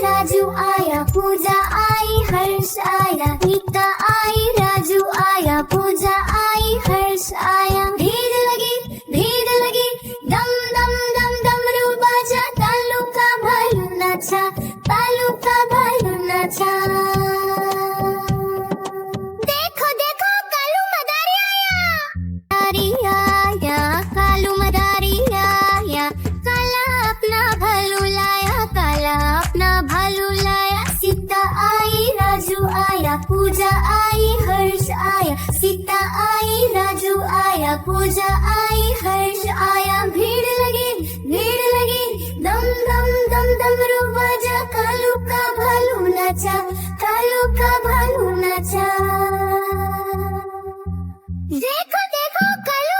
राजू आया, पूजा आई, हर्ष आया। नीता आई, राजू आया, पूजा आई, हर्ष आया। भीड़ लगी, दम दम दम डमरू बाजा, तालू का भालू नाचा, तालू का भालू नाचा। देखो देखो कालू मदारी आया, कालू मदारी आया। काला अपना भालू लाया, काला अपना भालू लाया। सीता आई, राजू आया, पूजा आई, हर्ष आया। सीता आई, राजू आया, पूजा आई, हर्ष आया। भीड़ लगी, दम दम दम डमरू बाजा, कालू का भालू नाचा, कालू का भालू नाचा। देखो देखो कालू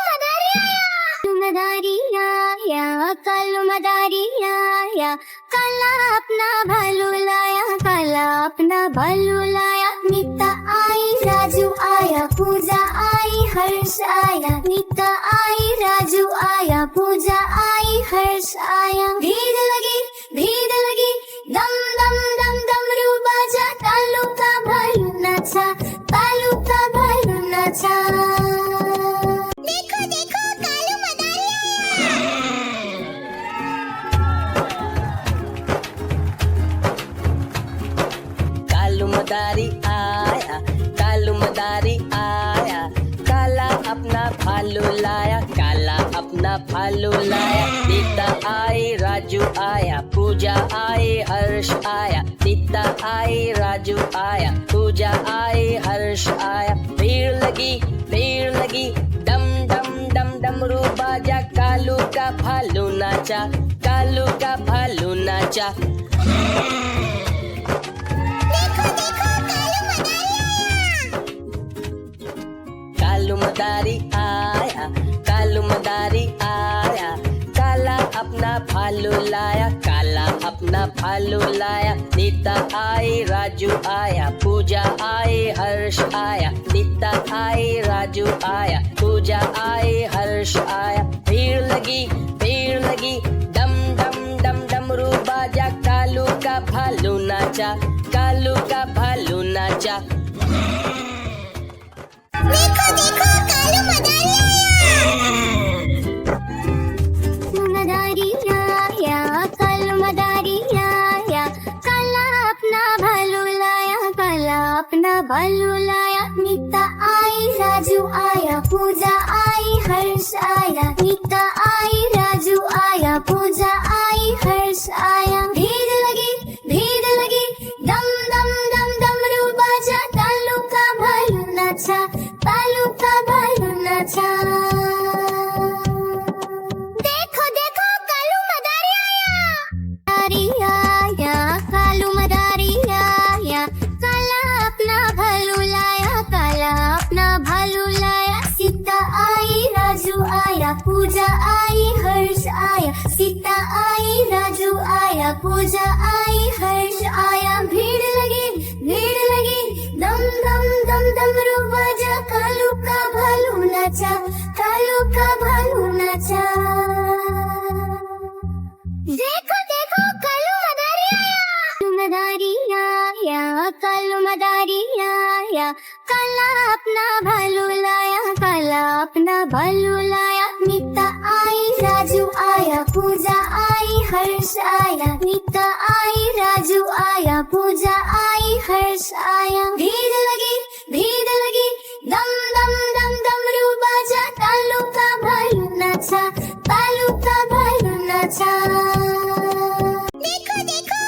मदारी आया, कालू मदारी आया। काला अपना भालू लाया, काला अपना भालू लाया। नीता आई, राजू आया, पूजा आई, हर्ष आया। नीता आई, राजू आया, पूजा आई, हर्ष आया। भीड़ लगी, दम दम दम डमरू बाजा, तालू का भालू नाचा, तालू का भालू नाचा। देखो देखो कालू मदारी कालू मदारी आया, कालू मदारी आया। काला अपना भालू लाया, काला अपना भालू लाया। नीता आई, राजू आया, पूजा आई, हर्ष आया। नीता आई, राजू आया, पूजा आई, हर्ष आया। भीड़ लगी, डम डम डम डमरू बाजा, कालू का भालू नाचा, कालू का भालू नाचा। कालू मदारी आया, कालू मदारी आया। काला अपना भालू लाया, काला अपना भालू लाया। नीता आई, राजू आया, पूजा आई, हर्ष आया। नीता आई, राजू आया, पूजा आई, हर्ष आया। भीड़ लगी, डम डम डम डमरू बाजा, कालू का भालू नाचा, कालू का भालू नाचा। देखो देखो कालू मदारी आया, कालू मदारी आया। काला अपना भालू लाया, काला अपना भालू लाया। नीता आई, राजू आया, पूजा आई, हर्ष आया। नीता आई, राजू आया, पूजा आई, हर्ष आया। भीड़ लगी, दम दम दम डमरू बाजा, तालू का भालू नाचा, तालू का भालू नाचा। देखो देखो कालू मदारी आया, कालू मदारी आया। काला अपना भालू लाया, काला अपना भालू लाया। सीता आई, राजू आया, पूजा आई, हर्ष आया। सीता आई, राजू आया, पूजा आई, हर्ष आया। भीड़ लगी, दम दम दम डमरू बाजा, कालू का भालू नाचा, कालू का भालू नाचा। देखो देखो कालू मदारी आया, कालू मदारी आया। काला अपना भालू लाया, काला अपना भालू लाया। नीता आई, राजू आया, पूजा आई, हर्ष आया। नीता आई, राजू आया, पूजा आई, हर्ष आया। भीड़ लगी, दम दम दम डमरू बाजा, तालू का भालू नाचा, तालू का भालू नाचा। देखो देखो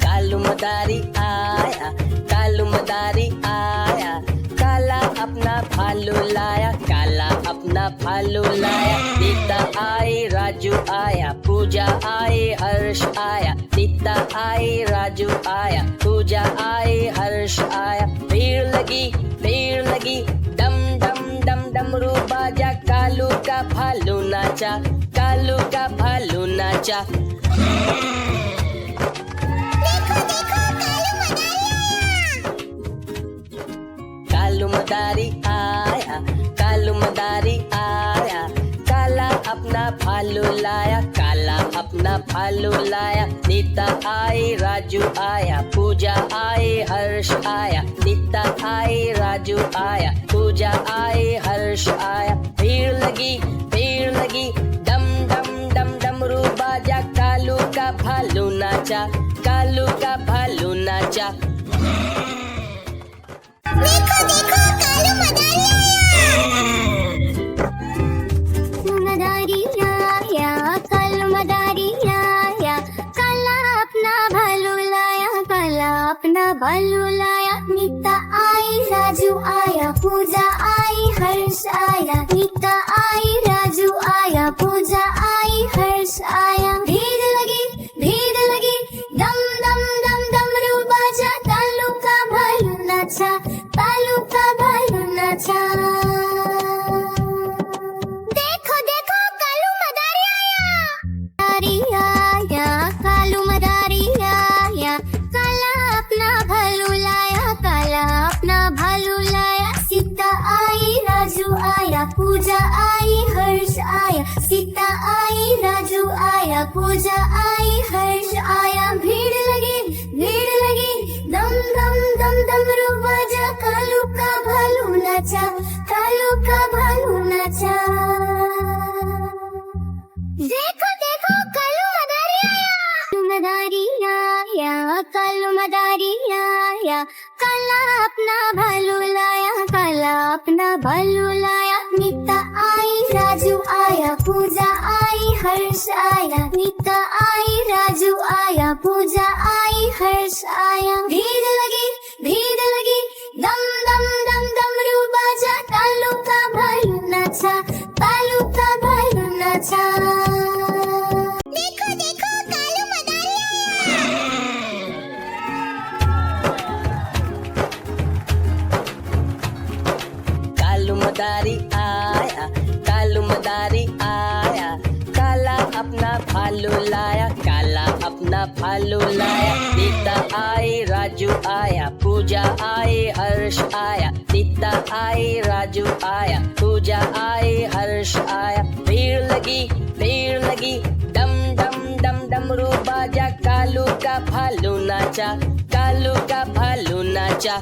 कालू मदारी आया, कालू मदारी आया। काला अपना भालू लाया, काला अपना भालू लाया। नीता आई, राजू आया, पूजा आई, हर्ष आया। नीता आई, राजू आया, पूजा आई, हर्ष आया। भीड़ लगी, डम डम डम डमरू बाजा, कालू का भालू नाचा, कालू का भालू नाचा। कालू मदारी आया, कालू मदारी भालू लाया, काला अपना भालू लाया। नीता आई, राजू आया, पूजा आई, हर्ष आया। नीता आई, राजू आया, पूजा आई, हर्ष आया। भीड़ लगी, डम डम डम डमरू बाजा। कालू का भालू नाचा, कालू का भालू नाचा। देखो देखो कालू मदारी आया, कालू मदारी आया। काला अपना भालू लाया, काला अपना भालू लाया। नीता आई, राजू आया, पूजा आई, हर्ष आया। नीता आई, राजू आया, पूजा आई, हर्ष आया। भीड़ लगी, दम दम दम डमरू बाजा। कालू का भालू नाचा, कालू का भालू नाचा। देखो देखो कालू मदारी आया, कालू मदारी आया। काला अपना भालू लाया, काला अपना भालू लाया। सीता आई, राजू आया, पूजा आई, हर्ष आया। सीता आई, राजू आया, पूजा आई, हर्ष आया। भीड़ लगी, दम दम दम डमरू बाजा। कालू का भालू नाचा, कालू का भालू नाचा। देखो देखो कालू मदारी आया, कालू मदारी आया। काला अपना भालू लाया, काला अपना भालू लाया। नीता आई, राजू आया, पूजा आई, हर्ष आया। नीता आई, राजू आया, पूजा आई, हर्ष आया। भीड़ लगी, दम दम दम डमरू बाजा। कालू का भालू नाचा, कालू का भालू नाचा। देखो देखो कालू मदारी कालू मदारी आया, कालू मदारी आया। काला अपना भालू लाया, काला अपना भालू लाया। नीता आई, राजू आया, पूजा आई, हर्ष आया। नीता आई, राजू आया, पूजा आई, हर्ष आया। भीड़ लगी, डम डम डम डमरू बाजा। कालू का भालू नाचा, कालू का भालू नाचा।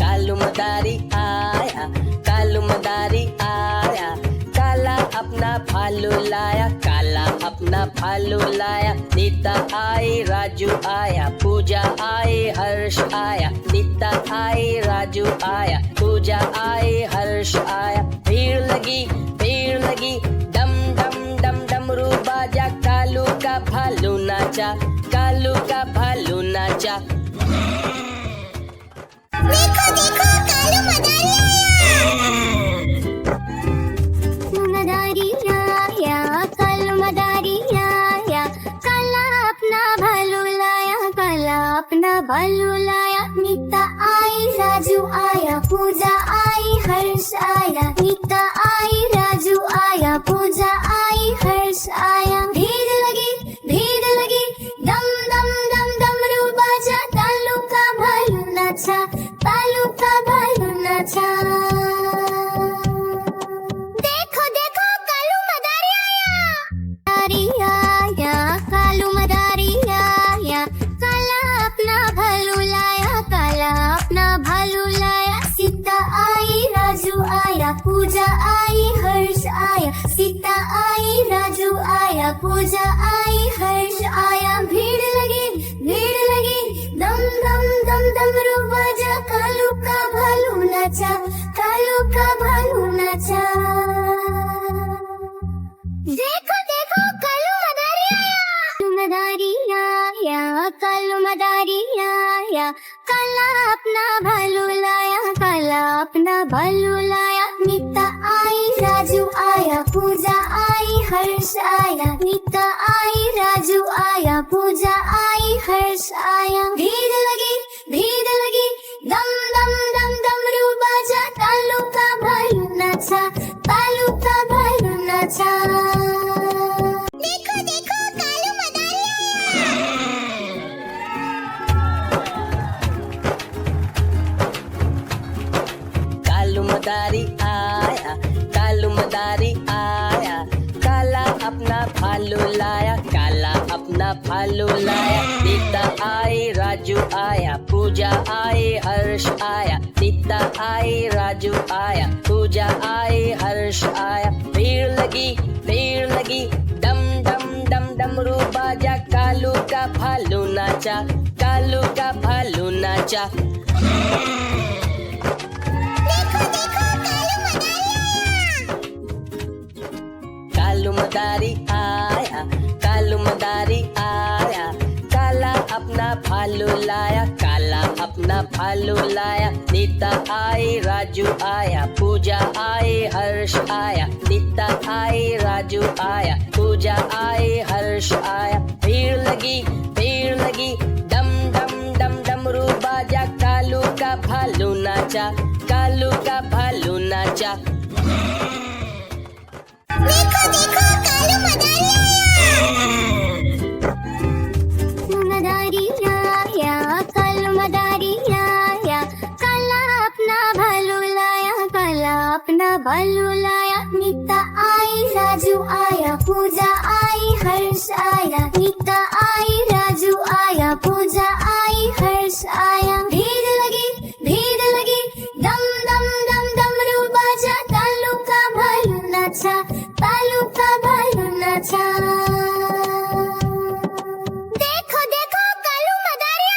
कालू मदारी आया, कालू मदारी आया। काला अपना भालू लाया, काला अपना भालू लाया। नीता आई, राजू आया, पूजा आई, हर्ष आया। नीता आई, राजू आया, पूजा आई, हर्ष आया। भीड़ लगी, डम डम डम डमरू बाजा। कालू का भालू नाचा, कालू का भालू नाचा। देखो देखो कालू मदारी आया, कालू मदारी आया। काला अपना भालू लाया, काला अपना भालू लाया। नीता आई, राजू आया, पूजा आई, हर्ष आया। नीता आई, राजू आया, पूजा आई, हर्ष आया। भीड़ लगी, दम दम दम डमरू बाजा। कालू का भालू नाचा, कालू का भालू नाचा। देखो देखो कालू मदारी आया, कालू मदारी आया। काला अपना भालू लाया, काला अपना भालू लाया। सीता आई, राजू आया, पूजा आई, हर्ष आया। सीता आई, राजू आया, पूजा आई, हर्ष आया। भीड़ लगी, दम दम दम डमरू बाजा। कालू का भालू नाचा, कालू का भालू नाचा। देखो देखो कालू मदारी आया, कालू मदारी आया। काला अपना भालू लाया, काला अपना भालू लाया। नीता आई, राजू आया, पूजा आई, हर्ष आया। नीता आई, राजू आया, पूजा आई, हर्ष आया। भीड़ लगी, दम दम दम डमरू बाजा। कालू का भालू नाचा, कालू का भालू नाचा। देखो देखो कालू मदारी भालू लाया, नीता आई राजू आया, पूजा आई हर्ष आया, नीता आई राजू आया, पूजा आई हर्ष आया। भीड़ लगी डम डम डम डमरू बाजा, कालू का भालू नाचा, कालू का भालू नाचा। कालू मदारी आया, कालू मदारी आया, काला अपना भालू लाया, काला अपना भालू लाया। नीता आई राजू आया, पूजा आई हर्ष आया, नीता आई राजू आया, पूजा आई हर्ष आया। भीड़ लगी डम डम डम डमरू बाजा, कालू का भालू नाचा, कालू का भालू नाचा। देखो देखो कालू मदारी आया, कालू मदारी आया, काला अपना भालू लाया, काला अपना भालू लाया। नीता आई राजू आया, पूजा आई हर्ष आया, नीता आई राजू आया, पूजा आई हर्ष आया। भीड़ लगी दम दम दम डमरू बाजा, कालू का भालू नाचा, कालू का भालू नाचा। देखो देखो कालू मदारी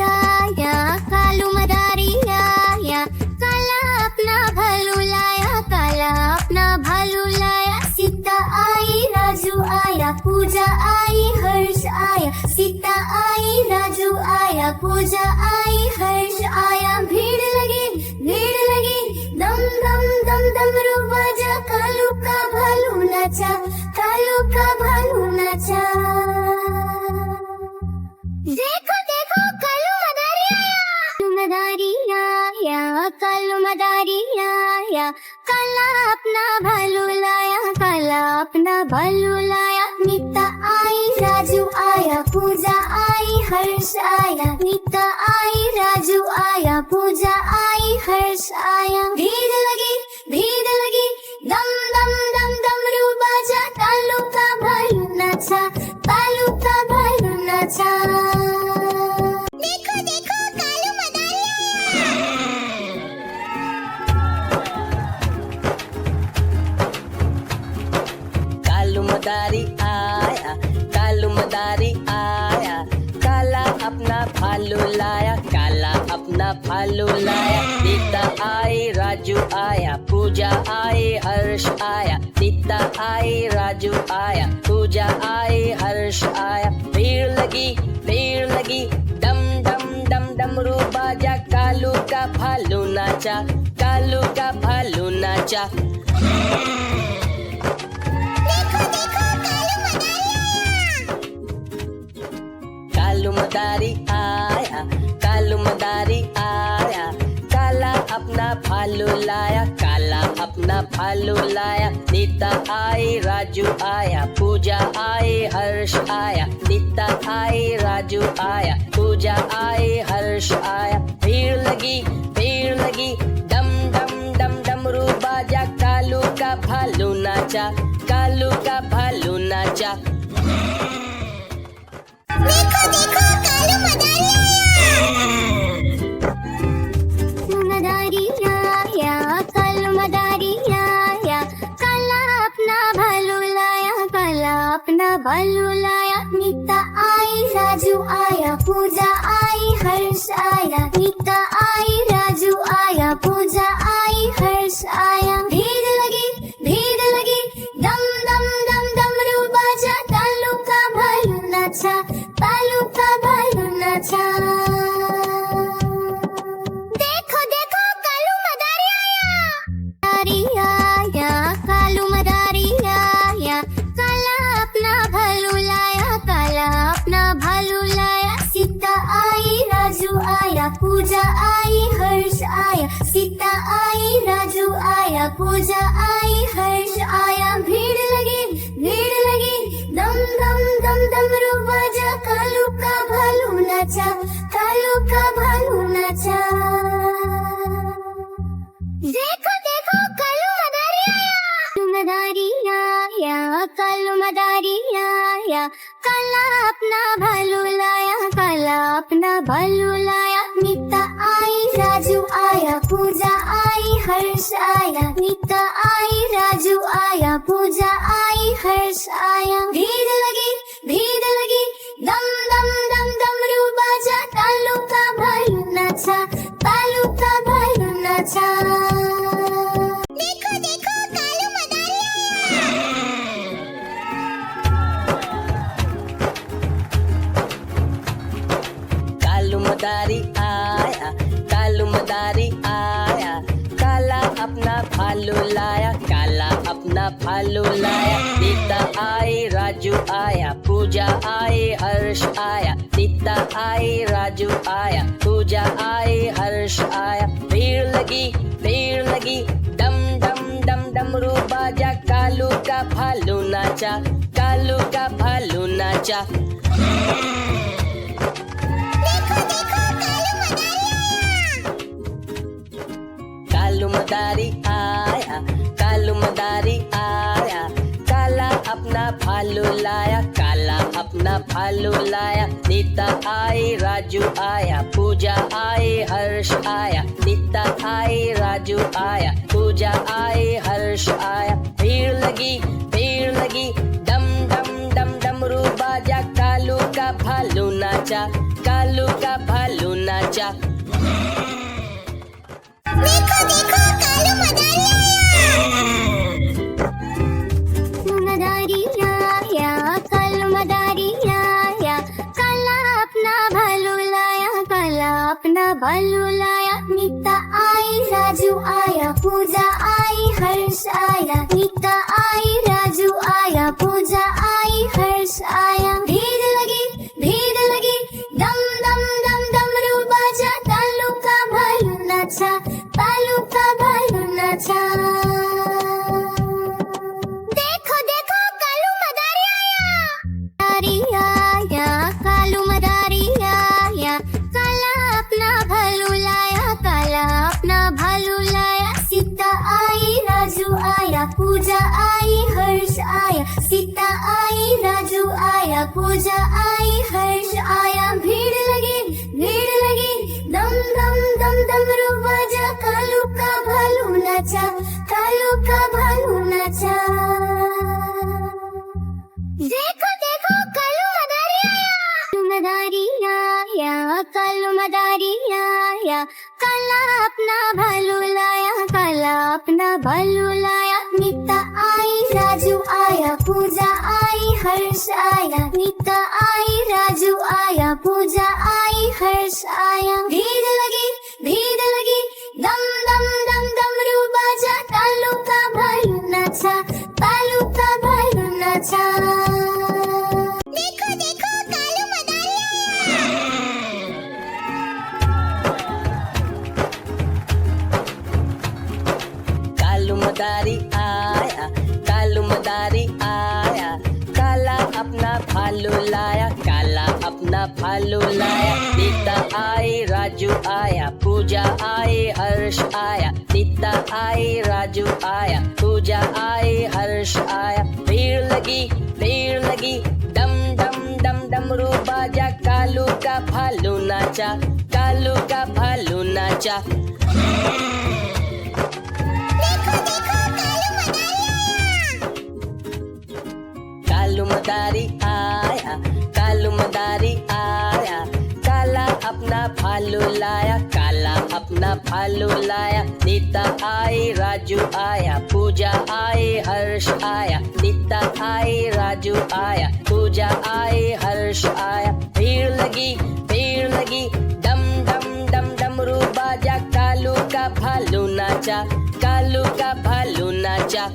आया, कालू मदारी आया, काला अपना भालू लाया, काला अपना भालू लाया। सीता आई राजू आया, पूजा आई हर्ष आया, सीता आई राजू आया, पूजा आई हर्ष आया। भीड़ लगी दम दम दम डमरू बाजा, कालू का भालू नाचा, कालू का भालू नाचा। देखो देखो कालू मदारी आया, कालू मदारी आया, काला अपना भालू लाया, काला अपना भालू लाया। नीता आई राजू आया, पूजा आई हर्ष आया, नीता आई राजू आया, पूजा आई हर्ष आया। भीड़ लगी दम दम दम डमरू बाजा, कालू का भालू नाचा, कालू का भालू नाचा। देखो देखो कालू मदारी आया, कालू मदारी आया, काला अपना भालू लाया, काला अपना भालू लाया। नीता आई राजू आया, पूजा आई हर्ष आया, नीता आई राजू आया, पूजा आई हर्ष आया। भीड़ लगी डम डम डम डमरू बाजा, कालू का भालू नाचा, कालू का भालू नाचा। कालू मदारी आया, कालू मदारी आया, काला अपना भालू लाया, काला अपना भालू लाया। नीता आई राजू आया, पूजा आई हर्ष आया, नीता आई राजू आया, पूजा आई हर्ष आया। भीड़ लगी डम डम डम डमरू बाजा, कालू का भालू नाचा, कालू का भालू नाचा। देखो देखो कालू मदारी आया, कालू मदारी आया, काला अपना भालू लाया, काला अपना भालू लाया। नीता आई राजू आया, पूजा आई हर्ष आया, नीता आई राजू आया, पूजा आई हर्ष आया। भीड़ लगी दम दम दम डमरू बाजा, कालू का भालू नाचा, कालू का भालू नाचा। देखो देखो कालू मदारी आया, कालू मदारी आया, काला अपना भालू लाया, काला अपना भालू लाया। सीता आई राजू आया, पूजा आई हर्ष आया, सीता आई राजू आया, पूजा आई हर्ष आया। भीड़ लगी दम दम दम डमरू बाजा, कालू का भालू नाचा, कालू का भालू नाचा। देखो देखो कालू मदारी आया, कालू मदारी आया, अपना भालू लाया। नीता आई, राजू आया, पूजा आई, हर्ष आया। नीता आई, राजू आया, पूजा आई, हर्ष आया। भीड़ लगी, दम दम दम डमरू बाजा, कालू का भालू नाचा, कालू का भालू नाचा। देखो देखो कालू मदारी कालू मदारी आया, कालू मदारी आया, काला अपना भालू लाया, काला अपना भालू लाया। नीता आई, राजू आया, पूजा आई, हर्ष आया। नीता आई, राजू आया, पूजा आई, हर्ष आया। भीड़ लगी, डम डम डम डमरू बाजा, कालू का भालू नाचा, कालू का भालू नाचा। कालू मदारी आया, कालू मदारी आया, काला अपना भालू लाया, काला अपना भालू लाया। नीता आई, राजू आया, पूजा आई, हर्ष आया। नीता आई, राजू आया, पूजा आई, हर्ष आया। भीड़ लगी, डम डम डम डमरू बाजा, कालू का भालू नाचा, कालू का भालू नाचा। देखो देखो कालू मदारी आया, कालू मदारी आया, काला अपना भालू लाया, काला अपना भालू लाया। नीता आई, राजू आया, पूजा आई, हर्ष आया। नीता आई, राजू आया, पूजा आई, हर्ष आया। भीड़ लगी, दम दम दम डमरू बाजा, कालू का भालू नाचा, कालू का भालू नाचा। देखो देखो कालू मदारी आया, कालू मदारी आया, काला अपना भालू लाया, काला अपना भालू लाया। सीता आई, राजू आया, पूजा आई, हर्ष आया। सीता आई, राजू आया, पूजा आई, हर्ष आया। भीड़ लगी, दम दम दम डमरू बाजा, कालू का भालू नाचा, कालू का भालू नाचा। देखो देखो कालू मदारी आया, कालू मदारी आया, काला अपना भालू लाया, काला अपना भालू लाया। नीता आई, राजू आया, पूजा आई, हर्ष आया। नीता आई, राजू आया, पूजा आई, हर्ष आया। भीड़ लगी, दम दम दम डमरू बाजा, कालू का भालू नाचा, कालू का भालू नाचा। देखो देखो कालू मदारी कालू मदारी आया, कालू मदारी आया, काला अपना भालू लाया, काला अपना भालू लाया। नीता आई, राजू आया, पूजा आई, हर्ष आया। नीता आई, राजू आया, पूजा आई, हर्ष आया। भीड़ लगी, डम डम डम डमरू बाजा, कालू का भालू नाचा, कालू का भालू नाचा। कालू मदारी आया, कालू मदारी आया, काला अपना भालू लाया, काला अपना भालू लाया। नीता आई, राजू आया, पूजा आई, हर्ष आया। नीता आई, राजू आया, पूजा आई, हर्ष आया। भीड़ लगी, डम डम डम डमरू बाजा, कालू का भालू नाचा, कालू का भालू नाचा।